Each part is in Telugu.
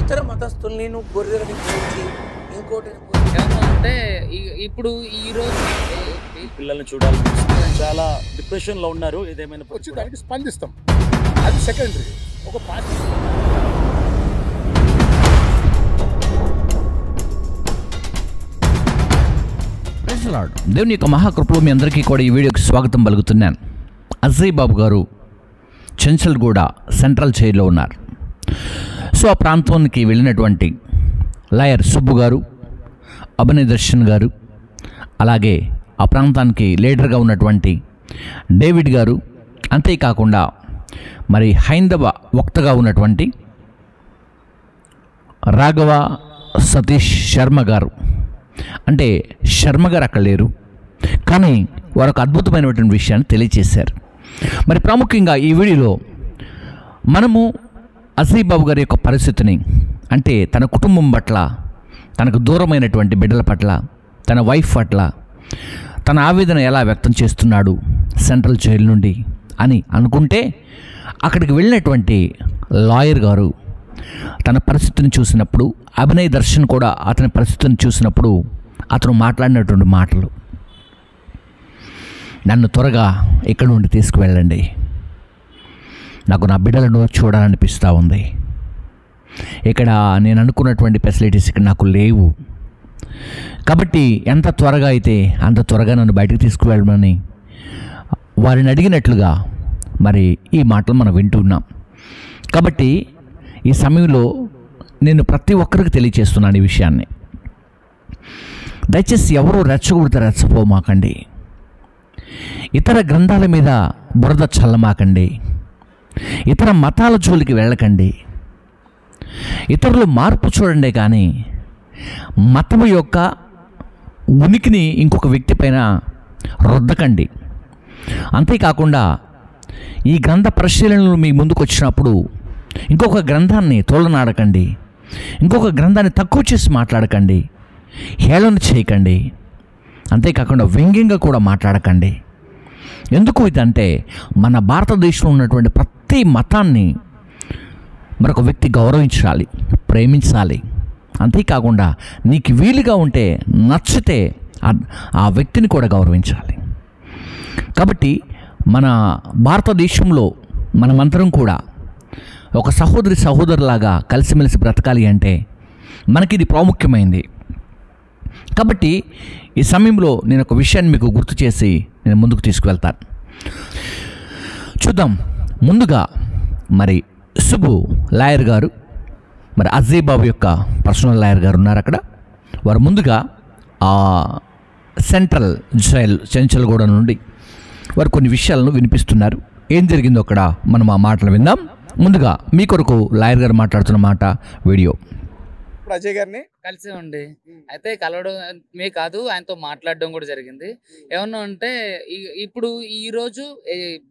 ఇతర మతస్థుల్ని నువ్వు గొర్రెలని పోల్చి ఇంకోటి అంటే ఇప్పుడు ఈ రోజు పిల్లల్ని చూడాలి, చాలా డిప్రెషన్లో ఉన్నారు. ఏదేమైనా వచ్చి దానికి స్పందిస్తాం, అది సెకండరీ. ఒక పార్టీ దేవుని యొక్క మహాకృపలో మీ అందరికీ కూడా ఈ వీడియోకి స్వాగతం పలుకుతున్నాను. అజయ్ బాబు గారు చెంచల్గూడ సెంట్రల్ జైల్లో ఉన్నారు. సో ఆ ప్రాంతానికి వెళ్ళినటువంటి లాయర్ సుబ్బు గారు, అభినయ్ దర్శన్ గారు, అలాగే ఆ ప్రాంతానికి లీడర్గా ఉన్నటువంటి డేవిడ్ గారు, అంతేకాకుండా మరి హైందవ వక్తగా ఉన్నటువంటి రాఘవ సతీష్ శర్మ గారు, అంటే శర్మ గారు అక్కడ లేరు, కానీ వారు ఒక అద్భుతమైనటువంటి విషయాన్ని తెలియచేశారు. మరి ప్రాముఖ్యంగా ఈ వీడియోలో మనము అజయ్ బాబు గారి యొక్క పరిస్థితిని, అంటే తన కుటుంబం పట్ల, తనకు దూరమైనటువంటి బిడ్డల పట్ల, తన వైఫ్ పట్ల తన ఆవేదన ఎలా వ్యక్తం చేస్తున్నాడు సెంట్రల్ జైలు నుండి అని అనుకుంటే, అక్కడికి వెళ్ళినటువంటి లాయర్ గారు తన పరిస్థితిని చూసినప్పుడు, అభినయ్ దర్శన్ కూడా అతని పరిస్థితిని చూసినప్పుడు అతను మాట్లాడినటువంటి మాటలు, నన్ను త్వరగా ఇక్కడి నుండి తీసుకువెళ్ళండి, నాకు నా బిడ్డలను చూడాలనిపిస్తూ ఉంది, ఇక్కడ నేను అనుకున్నటువంటి ఫెసిలిటీస్ ఇక్కడ నాకు లేవు, కాబట్టి ఎంత త్వరగా అయితే అంత త్వరగా నన్ను బయటకు తీసుకువెళ్ళమని వారిని అడిగినట్లుగా మరి ఈ మాటలు మనం వింటున్నాం. కాబట్టి ఈ సమయంలో నేను ప్రతి ఒక్కరికి తెలియచేస్తున్నాను ఈ విషయాన్ని. దయచేసి ఎవరూ రెచ్చగొడితే రెచ్చపోమాకండి, ఇతర గ్రంథాల మీద బురద చల్లమాకండి, ఇతర మతాల జోలికి వెళ్ళకండి, ఇతరులు మార్పు చూడండి, కానీ మతము యొక్క ఉనికిని ఇంకొక వ్యక్తి పైన రుద్దకండి. అంతేకాకుండా ఈ గ్రంథ పరిశీలనలు మీ ముందుకు వచ్చినప్పుడు ఇంకొక గ్రంథాన్ని తోలనాడకండి, ఇంకొక గ్రంథాన్ని తక్కువ చేసి మాట్లాడకండి, హేళన చేయకండి, అంతేకాకుండా వ్యంగ్యంగా కూడా మాట్లాడకండి. ఎందుకు ఇదంటే మన భారతదేశంలో ఉన్నటువంటి ప్రతి మతాన్ని మరొక వ్యక్తి గౌరవించాలి, ప్రేమించాలి. అంతేకాకుండా నీకు వీలుగా ఉంటే, నచ్చితే ఆ వ్యక్తిని కూడా గౌరవించాలి. కాబట్టి మన భారతదేశంలో మనమందరం కూడా ఒక సహోదరులాగా కలిసిమెలిసి బ్రతకాలి అంటే మనకి ఇది ప్రాముఖ్యమైంది. కాబట్టి ఈ సమయంలో నేను ఒక విషయాన్ని మీకు గుర్తు చేసి నేను ముందుకు తీసుకువెళ్తాను. చూద్దాం. ముందుగా మరి సుబ్బు లాయర్ గారు, మరి అజయ్ బాబు యొక్క పర్సనల్ లాయర్ గారు ఉన్నారు అక్కడ. వారు ముందుగా సెంట్రల్ జైల్ చెంచల్గూడ నుండి వారు కొన్ని విషయాలను వినిపిస్తున్నారు. ఏం జరిగిందో అక్కడ మనం ఆ మాటలు విందాం. ముందుగా మీ కొరకు లాయర్ గారు మాట్లాడుతున్న మాట వీడియో. అజయ్ గారిని కలిసి ఉండి అయితే కలవడమే కాదు, ఆయనతో మాట్లాడడం కూడా జరిగింది. ఏమన్నా అంటే ఇప్పుడు ఈ రోజు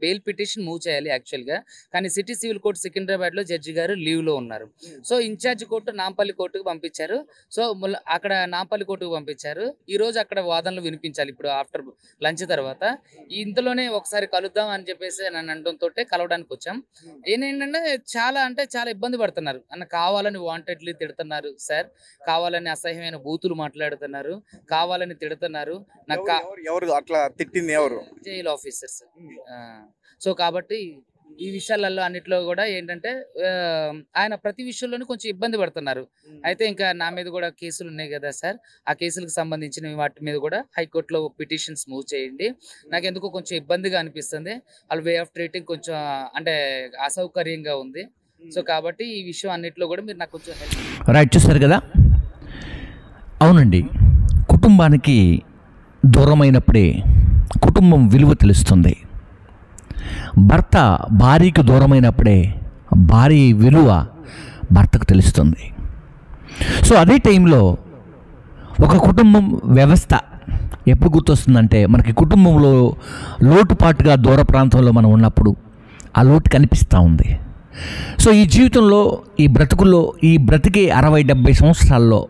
బెయిల్ పిటిషన్ మూవ్ చేయాలి యాక్చువల్గా, కానీ సిటీ సివిల్ కోర్టు సికింద్రాబాద్లో జడ్జి గారు లీవ్లో ఉన్నారు. సో ఇన్ఛార్జ్ కోర్టు నాంపల్లి కోర్టుకు పంపించారు. సో అక్కడ నాంపల్లి కోర్టుకు పంపించారు. ఈ రోజు అక్కడ వాదనలు వినిపించాలి ఇప్పుడు ఆఫ్టర్ లంచ్ తర్వాత. ఇంతలోనే ఒకసారి కలుద్దాం అని చెప్పేసి నన్ను అనడంతో కలవడానికి వచ్చాం. ఏంటంటే చాలా ఇబ్బంది పడుతున్నారు అన్న, కావాలని వాంటెడ్లీ తిడుతున్నారు సార్, కావాలని అసహ్యమైన బూతులు మాట్లాడుతున్నారు, కావాలని తిడుతున్నారు. ఎవరు అట్లా తిట్టింది? ఎవరు? Jail officers. సో కాబట్టి ఈ విషయాలలో అన్నిట్లో కూడా ఏంటంటే ఆయన ప్రతి విషయంలోనూ కొంచెం ఇబ్బంది పడుతున్నారు. అయితే ఇంకా నా మీద కూడా కేసులు ఉన్నాయి కదా సార్, ఆ కేసులకు సంబంధించిన వాటి మీద కూడా హైకోర్టులో పిటిషన్స్ మూవ్ చేయండి. నాకు ఎందుకో కొంచెం ఇబ్బందిగా అనిపిస్తుంది, వాళ్ళ వే ఆఫ్ ట్రీటింగ్ కొంచెం అంటే అసౌకర్యంగా ఉంది. సో కాబట్టి ఈ విషయం అన్నిట్లో కూడా మీరు నాకు కొంచెం హెల్ప్. రైట్, చూస్తారు కదా. అవునండి, కుటుంబానికి దూరమైనప్పుడే కుటుంబం విలువ తెలుస్తుంది. భర్త భార్యకు దూరమైనప్పుడే భార్య విలువ భర్తకు తెలుస్తుంది. సో అదే టైంలో ఒక కుటుంబం వ్యవస్థ ఎప్పుడు గుర్తొస్తుందంటే, మనకి కుటుంబంలో లోటుపాటుగా దూర ప్రాంతంలో మనం ఉన్నప్పుడు ఆ లోటు కనిపిస్తూ ఉంది. సో ఈ జీవితంలో, ఈ బ్రతుకుల్లో, ఈ బ్రతికే 60-70 సంవత్సరాల్లో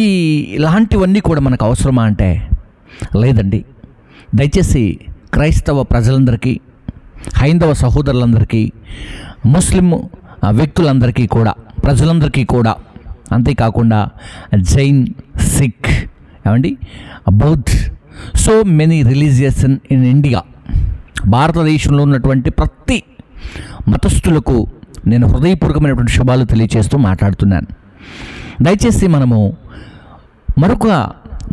ఇలాంటివన్నీ కూడా మనకు అవసరమా అంటే లేదండి. దయచేసి క్రైస్తవ ప్రజలందరికీ, హైందవ సహోదరులందరికీ, ముస్లిం వ్యక్తులందరికీ కూడా ప్రజలందరికీ కూడా, అంతేకాకుండా జైన్, సిక్, ఏమండి, Bauddh, so many religious in India, భారతదేశంలో ఉన్నటువంటి ప్రతి మతస్థులకు నేను హృదయపూర్వకమైనటువంటి శుభాలు తెలియజేస్తూ మాట్లాడుతున్నాను. దయచేసి మనము మరొక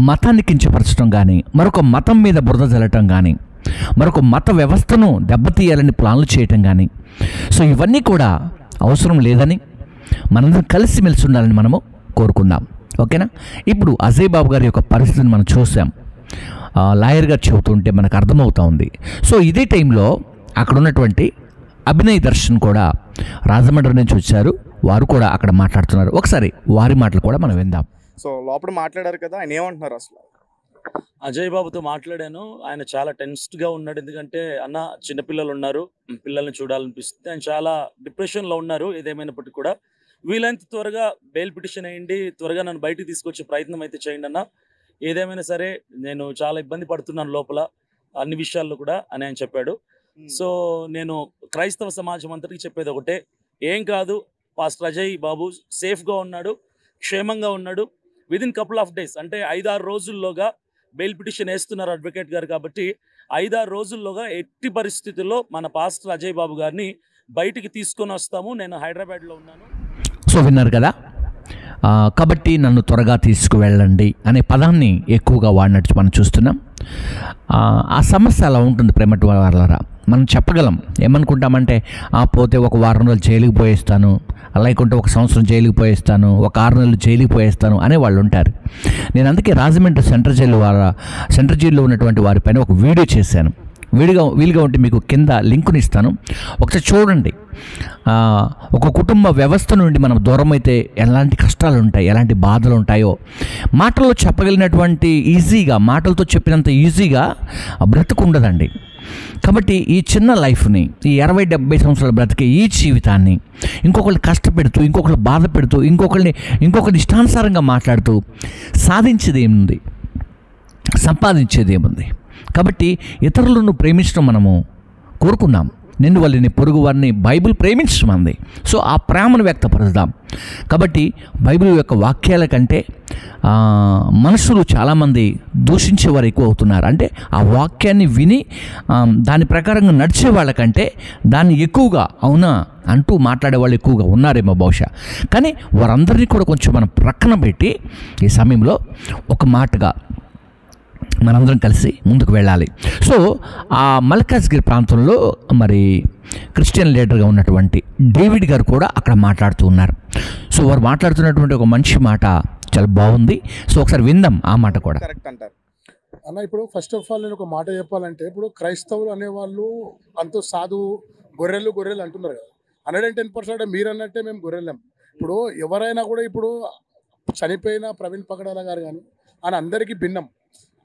మతాన్ని కించపరచడం కానీ, మరొక మతం మీద బురద జల్లటం కానీ, మరొక మత వ్యవస్థను దెబ్బతీయాలని ప్లాన్లు చేయటం కానీ, సో ఇవన్నీ కూడా అవసరం లేదని మనందరం కలిసిమెలిసి ఉండాలని మనము కోరుకుందాం. ఓకేనా? ఇప్పుడు అజయ్ బాబు గారి యొక్క పరిస్థితిని మనం చూసాం. లాయర్ గారు చెబుతుంటే మనకు అర్థమవుతా ఉంది. సో ఇదే టైంలో అక్కడ ఉన్నటువంటి అభినయ్ దర్శన్ కూడా రాజమండ్రి నుంచి వచ్చారు. వారు కూడా అక్కడ మాట్లాడుతున్నారు. ఒకసారి వారి మాటలు కూడా మనం విందాం. సో లోపల మాట్లాడారు కదా, ఆయన ఏమంటున్నారు అసలు? అజయ్ బాబుతో మాట్లాడాను. ఆయన చాలా టెన్స్డ్గా ఉన్నాడు. ఎందుకంటే అన్న చిన్నపిల్లలు ఉన్నారు, పిల్లల్ని చూడాలనిపిస్తుంది. ఆయన చాలా డిప్రెషన్లో ఉన్నారు. ఏదేమైనప్పటికీ కూడా వీలైనంత త్వరగా బెయిల్ పిటిషన్ అయ్యింది, త్వరగా నన్ను బయటికి తీసుకొచ్చే ప్రయత్నం అయితే చేయండి అన్న. ఏదేమైనా సరే నేను చాలా ఇబ్బంది పడుతున్నాను లోపల అన్ని విషయాల్లో కూడా అని ఆయన చెప్పాడు. సో నేను క్రైస్తవ సమాజం అంతటికి చెప్పేది ఒకటే, ఏం కాదు, పాస్టర్ అజయ్ బాబు సేఫ్గా ఉన్నాడు, క్షేమంగా ఉన్నాడు. విదిన్ కపుల్ ఆఫ్ డేస్, అంటే 5-6 రోజుల్లోగా బెయిల్ పిటిషన్ వేస్తున్నారు అడ్వకేట్ గారు. కాబట్టి 5-6 రోజుల్లోగా ఎట్టి పరిస్థితుల్లో మన పాస్టర్ అజయ్ బాబు గారిని బయటికి తీసుకొని వస్తాము. నేను హైదరాబాద్లో ఉన్నాను. సో విన్నారు కదా, కాబట్టి నన్ను త్వరగా తీసుకువెళ్ళండి అనే పదాన్ని ఎక్కువగా వాడినట్టు మనం చూస్తున్నాం. ఆ సమస్య అలా ఉంటుంది ప్రేమటి వాళ్ళరా. మనం చెప్పగలం, ఏమనుకుంటామంటే పోతే ఒక వారం రోజులు జైలుకి పోయేస్తాను, లేకుంటే 1 సంవత్సరం జైలుకి పోయేస్తాను, 6 నెలలు జైలుకి పోయేస్తాను అనే వాళ్ళు ఉంటారు. నేను అందుకే రాజమండ్రి సెంట్రల్ జైల్లో ఉన్నటువంటి వారిపైన ఒక వీడియో చేశాను. వీలుగా ఉంటే మీకు కింద లింకుని ఇస్తాను, ఒకసారి చూడండి. ఒక కుటుంబ వ్యవస్థ నుండి మనం దూరం అయితే ఎలాంటి కష్టాలు ఉంటాయి, ఎలాంటి బాధలు ఉంటాయో మాటల్లో చెప్పగలిగినటువంటి ఈజీగా, మాటలతో చెప్పినంత ఈజీగా బ్రతుకు ఉండదండి. కాబట్టి ఈ చిన్న లైఫ్ని, ఈ 60-70 సంవత్సరాల బ్రతికే ఈ జీవితాన్ని ఇంకొకరిని కష్టపెడుతూ, ఇంకొకరిని బాధ పెడుతూ, ఇంకొకరిని ఇష్టానుసారంగా మాట్లాడుతూ సాధించేది ఏముంది, సంపాదించేది ఏముంది? కాబట్టి ఇతరులను ప్రేమించడం మనము కోరుకున్నాం. నిన్ను వాళ్ళని పొరుగు వారిని బైబిల్ ప్రేమించమంది. సో ఆ ప్రేమను వ్యక్తపరుద్దాం. కాబట్టి బైబిల్ యొక్క వాక్యాల కంటే మనుషులు చాలామంది దూషించేవారు ఎక్కువ అవుతున్నారు. అంటే ఆ వాక్యాన్ని విని దాని ప్రకారంగా నడిచే వాళ్ళకంటే దాన్ని ఎక్కువగా అవునా అంటూ మాట్లాడే వాళ్ళు ఎక్కువగా ఉన్నారేమో బహుశా. కానీ వారందరినీ కూడా కొంచెం మనం ప్రక్కన పెట్టి ఈ సమయంలో ఒక మాటగా మనందరం కలిసి ముందుకు వెళ్ళాలి. సో ఆ మల్కాజ్గిరి ప్రాంతంలో మరి క్రిస్టియన్ లీడర్గా ఉన్నటువంటి డేవిడ్ గారు కూడా అక్కడ మాట్లాడుతూ ఉన్నారు. సో వారు మాట్లాడుతున్నటువంటి ఒక మంచి మాట చాలా బాగుంది. సో ఒకసారి విందాం ఆ మాట కూడా. కరెక్ట్ అంటారు అన్న. ఇప్పుడు ఫస్ట్ ఆఫ్ ఆల్ నేను ఒక మాట చెప్పాలంటే, ఇప్పుడు క్రైస్తవులు అనేవాళ్ళు అంత సాధువు గొర్రెలు అంటున్నారు కదా. 110% మీరు అన్నట్టే మేము గొర్రెలం. ఇప్పుడు ఎవరైనా కూడా ఇప్పుడు చనిపోయిన ప్రవీణ్ పగడాల గారు కానీ ఆయన అందరికీ భిన్నం.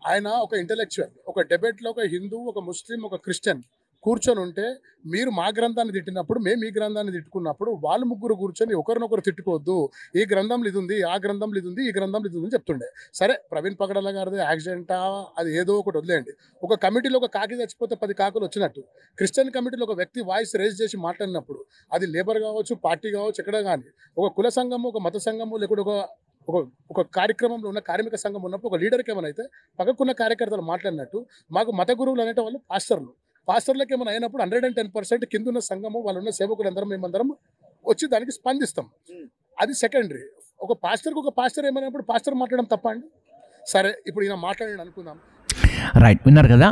ఆయన ఒక ఇంటలెక్చువల్. ఒక డిబేట్లో ఒక హిందూ, ఒక ముస్లిం, ఒక క్రిస్టియన్ కూర్చొని ఉంటే, మీరు మా గ్రంథాన్ని తిట్టినప్పుడు మేము ఈ గ్రంథాన్ని తిట్టుకున్నప్పుడు వాళ్ళు ముగ్గురు కూర్చొని ఒకరినొకరు తిట్టుకోవద్దు, ఈ గ్రంథంలో ఇది ఉంది, ఆ గ్రంథంలో ఇది ఉంది, ఈ గ్రంథంలో ఇది ఉంది చెప్తుండే. సరే, ప్రవీణ్ పగడాల గారిది యాక్సిడెంటా, అది ఏదో ఒకటి వదిలేయండి. ఒక కమిటీలో ఒక కాకి చచ్చిపోతే 10 కాకులు వచ్చినట్టు క్రిస్టియన్ కమిటీలో ఒక వ్యక్తి వాయిస్ రేజ్ చేసి మాట్లాడినప్పుడు, అది లేబర్ కావచ్చు, పార్టీ కావచ్చు, ఎక్కడ కానీ, ఒక కుల సంఘము, ఒక మత సంఘము, లేకపోతే ఒక కార్యక్రమంలో ఉన్న కార్మిక సంఘం ఉన్నప్పుడు ఒక లీడర్కి ఏమైనా అయితే పక్కకున్న కార్యకర్తలు మాట్లాడినట్టు, మాకు మత గురువులు అనేట వాళ్ళు పాస్టర్లకు ఏమైనా అయినప్పుడు 110% కింద ఉన్న సంఘము, వాళ్ళు ఉన్న సేవకులందరం మేమందరం వచ్చి దానికి స్పందిస్తాం. అది సెకండరీ. ఒక పాస్టర్ ఏమైనప్పుడు పాస్టర్ మాట్లాడడం తప్ప అండి? సరే, ఇప్పుడు ఈయన మాట్లాడాడు అనుకుందాం. రైట్, విన్నారు కదా.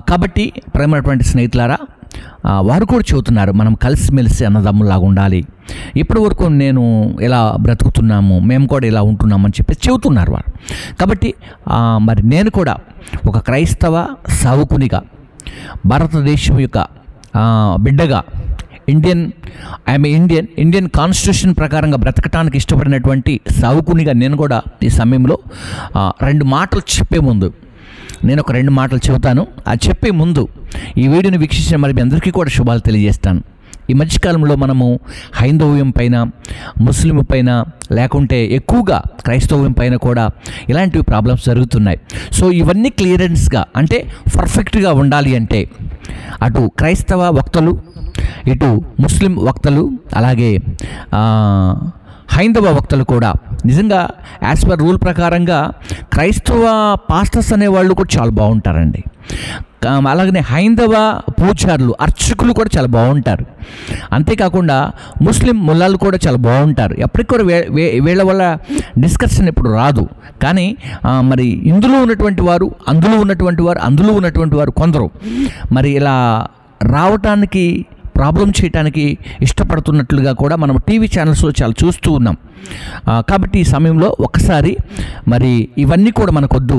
కాబట్టి ప్రేమైనటువంటి స్నేహితులారా, వారు కూడా చెబుతున్నారు మనం కలిసిమెలిసి అన్నదమ్ములాగా ఉండాలి. ఇప్పటి వరకు నేను ఇలా బ్రతుకుతున్నాము, మేము కూడా ఇలా ఉంటున్నామని చెప్పి చెబుతున్నారు వారు. కాబట్టి మరి నేను కూడా ఒక క్రైస్తవ సావుకునిగా, భారతదేశం యొక్క బిడ్డగా, ఇండియన్ కాన్స్టిట్యూషన్ ప్రకారంగా బ్రతకటానికి ఇష్టపడినటువంటి సావుకునిగా నేను కూడా ఈ సమయంలో 2 మాటలు చెప్పే ముందు, నేను ఒక 2 మాటలు చెబుతాను. అది చెప్పే ముందు ఈ వీడియోని వీక్షించిన మరి మీ అందరికీ కూడా శుభాలు తెలియజేస్తాను. ఈ మధ్యకాలంలో మనము హైందవ్యం పైన, ముస్లిం పైన లేకుంటే ఎక్కువగా క్రైస్తవం పైన కూడా ఇలాంటివి ప్రాబ్లమ్స్ జరుగుతున్నాయి. సో ఇవన్నీ క్లియరెన్స్గా అంటే పర్ఫెక్ట్గా ఉండాలి అంటే అటు క్రైస్తవ వక్తలు, ఇటు ముస్లిం వక్తలు, అలాగే హైందవ వక్తలు కూడా నిజంగా యాజ్ పర్ రూల్ ప్రకారంగా క్రైస్తవ పాస్టర్స్ అనేవాళ్ళు కూడా చాలా బాగుంటారండి. అలాగనే హైందవ పూజారులు, అర్చకులు కూడా చాలా బాగుంటారు. అంతేకాకుండా ముస్లిం ముల్లాలు కూడా చాలా బాగుంటారు. ఎప్పటికి కూడా వీళ్ళ వల్ల డిస్కషన్ ఎప్పుడు రాదు. కానీ మరి ఇందులో ఉన్నటువంటి వారు, అందులో ఉన్నటువంటి వారు కొందరు మరి ఇలా రావటానికి, ప్రాబ్లం చేయడానికి ఇష్టపడుతున్నట్లుగా కూడా మనం టీవీ ఛానల్స్లో చాలా చూస్తూ ఉన్నాం. కాబట్టి ఈ సమయంలో ఒకసారి మరి ఇవన్నీ కూడా మనకొద్దు,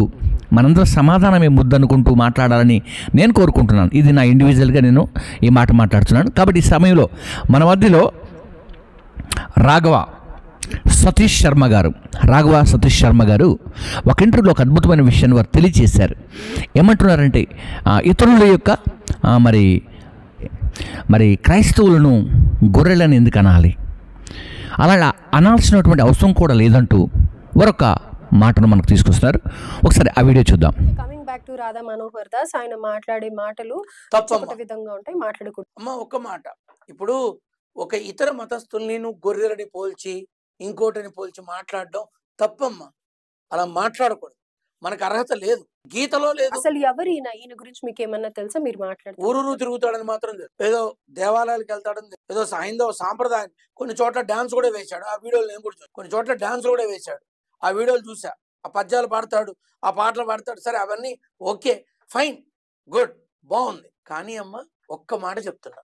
మనందరం సమాధానమే ముద్దనుకుంటూ మాట్లాడాలని నేను కోరుకుంటున్నాను. ఇది నా ఇండివిజువల్గా నేను ఈ మాట మాట్లాడుతున్నాను. కాబట్టి ఈ సమయంలో మన మధ్యలో రాఘవ సతీష్ శర్మ గారు ఒక ఇంటర్వ్యూలో ఒక అద్భుతమైన విషయాన్ని వారు తెలియజేశారు. ఏమంటున్నారంటే ఇతరుల యొక్క మరి క్రైస్తవులను గొర్రెలను ఎందుకు అనాలి, అలా అనాల్సినటువంటి అవసరం కూడా లేదంటూ మరొక మాటను మనకు తీసుకొస్తున్నారు. ఒకసారి ఆ వీడియో చూద్దాం. Coming back to Radha Manohar Das, ఆయన మాట్లాడే మాటలు ఒక విధంగా ఉంటాయి. మాట్లాడుకుంటాం ఒక మాట, ఇప్పుడు ఒక ఇతర మతస్థుల్ని నువ్వు గొర్రెలని పోల్చి ఇంకోటిని పోల్చి మాట్లాడడం తప్పమ్మా. అలా మాట్లాడకూడదు, మనకు అర్హత లేదు, గీతలో లేదు. అసలు ఎవరు ఈయన గురించి మీకు ఏమన్నా తెలుసా? మీరు మాట్లాడుతూ ఊరూరు తిరుగుతాడని మాత్రం లేదు. ఏదో దేవాలయాలకు వెళ్తాడని, ఏదో హైందవ సాంప్రదాయం, కొన్ని చోట్ల డాన్స్ కూడా వేశాడు. ఆ వీడియోలు నేను కూడా కొన్ని చోట్ల డాన్స్ కూడా వేశాడు. ఆ వీడియోలు చూసా. ఆ పద్యాలు పాడతాడు, ఆ పాటలు పాడతాడు. సరే, అవన్నీ ఓకే, ఫైన్, గుడ్, బాగుంది. కానీ అమ్మ ఒక్క మాట చెప్తున్నా,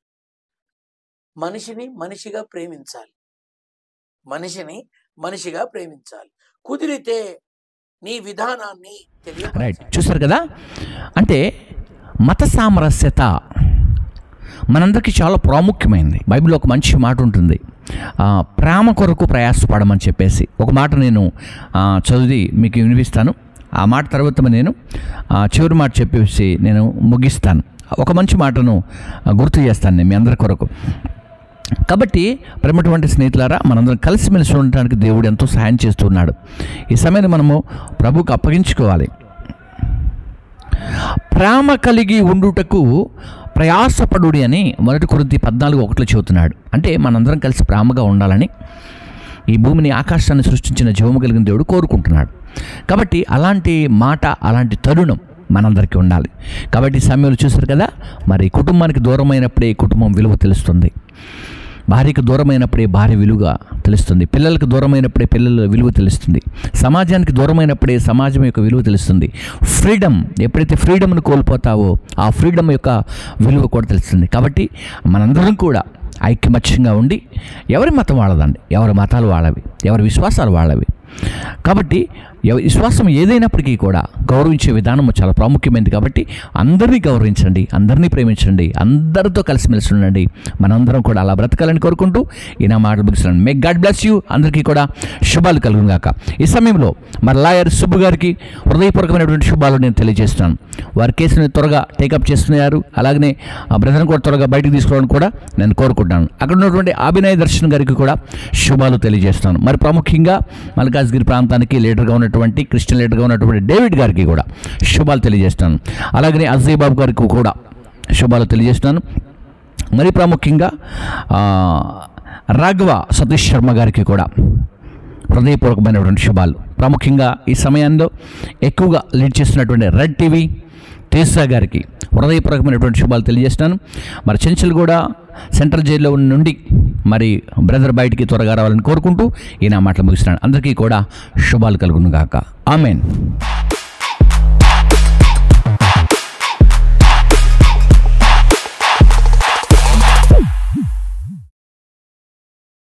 మనిషిని మనిషిగా ప్రేమించాలి. కుదిరితే నీ విధానాన్ని రైట్, చూసారు కదా. అంటే మత సామరస్యత మనందరికీ చాలా ప్రాముఖ్యమైనది. బైబిల్లో ఒక మంచి మాట ఉంటుంది, ప్రేమ కొరకు ప్రయాసపడమని చెప్పేసి. ఒక మాట నేను చదివి మీకు వినిపిస్తాను. ఆ మాట తర్వాత నేను చివరి మాట చెప్పేసి నేను ముగిస్తాను. ఒక మంచి మాటను గుర్తు చేస్తాను నేను మీ అందరి కొరకు. కాబట్టి ప్రేమటువంటి స్నేహితులారా, మనందరం కలిసిమెలిసి ఉండటానికి దేవుడు ఎంతో సహాయం చేస్తున్నాడు. ఈ సమయాన్ని మనము ప్రభువుకు అప్పగించుకోవాలి. ప్రేమ కలిగి ఉండుటకు ప్రయాసపడుడి అని 1 కొరింథీ 14:1 చెబుతున్నాడు. అంటే మనందరం కలిసి ప్రేమగా ఉండాలని ఈ భూమిని, ఆకాశాన్ని సృష్టించిన జీవము కలిగిన దేవుడు కోరుకుంటున్నాడు. కాబట్టి అలాంటి మాట, అలాంటి తరుణం మనందరికీ ఉండాలి. కాబట్టి ఈ సమయంలో చూశారు కదా, మరి కుటుంబానికి దూరమైనప్పుడే కుటుంబం విలువ తెలుస్తుంది, భార్యకు దూరమైనప్పుడే భార్య విలువ తెలుస్తుంది, పిల్లలకు దూరమైనప్పుడే పిల్లల విలువ తెలుస్తుంది, సమాజానికి దూరమైనప్పుడే సమాజం యొక్క విలువ తెలుస్తుంది. ఫ్రీడమ్, ఎప్పుడైతే ఫ్రీడమ్ను కోల్పోతావో ఆ ఫ్రీడమ్ యొక్క విలువ కూడా తెలుస్తుంది. కాబట్టి మనందరం కూడా ఐక్యమత్యంగా ఉండి, ఎవరి మతం వాళ్ళదండి, ఎవరి మతాలు వాళ్ళవి, ఎవరి విశ్వాసాలు వాళ్ళవి. కాబట్టి విశ్వాసం ఏదైనప్పటికీ కూడా గౌరవించే విధానం చాలా ప్రాముఖ్యమైనది. కాబట్టి అందరినీ గౌరవించండి, అందరినీ ప్రేమించండి, అందరితో కలిసిమెలిసి ఉండండి. మనందరం కూడా అలా బ్రతకాలని కోరుకుంటూ ఈ నా మాటలు ముగిస్తున్నాను. May God bless you. అందరికీ కూడా శుభాలు కలుగును గాక. ఈ సమయంలో మరి లాయర్ సుబ్బు గారికి హృదయపూర్వకమైనటువంటి శుభాలు నేను తెలియజేస్తున్నాను. వారి కేసుని త్వరగా టేకప్ చేస్తున్నారు. అలాగనే ఆ బ్రదర్ని కూడా త్వరగా బయటకు తీసుకోవాలని కూడా నేను కోరుకుంటున్నాను. అక్కడ ఉన్నటువంటి అభినయ్ దర్శన్ గారికి కూడా శుభాలు తెలియజేస్తున్నాను. మరి ప్రాముఖ్యంగా మల్కాజ్గిరి ప్రాంతానికి లీడర్గా ఉన్నటువంటి, క్రిస్టియన్ లీడర్గా ఉన్నటువంటి డేవిడ్ గారికి కూడా శుభాలు తెలియజేస్తున్నాను. అలాగనే అజయ్ బాబు గారికి కూడా శుభాలు తెలియజేస్తున్నాను. మరి ప్రాముఖ్యంగా రాఘవ సతీష్ శర్మ గారికి కూడా హృదయపూర్వకమైనటువంటి శుభాలు. ప్రాముఖ్యంగా ఈ సమయంలో ఎక్కువగా లీడ్ చేస్తున్నటువంటి రెడ్ టీవీ తేజా గారికి హృదయపూర్వకమైనటువంటి శుభాలు తెలియజేస్తున్నాను. మరి చెంచల్గూడ సెంట్రల్ జైల్లో నుండి మరి బ్రదర్ బయటికి త్వరగా రావాలని కోరుకుంటూ ఈ నా మాటలు ముగిస్తున్నాను. అందరికీ కూడా శుభాలు కలుగును గాక. ఆమెన్.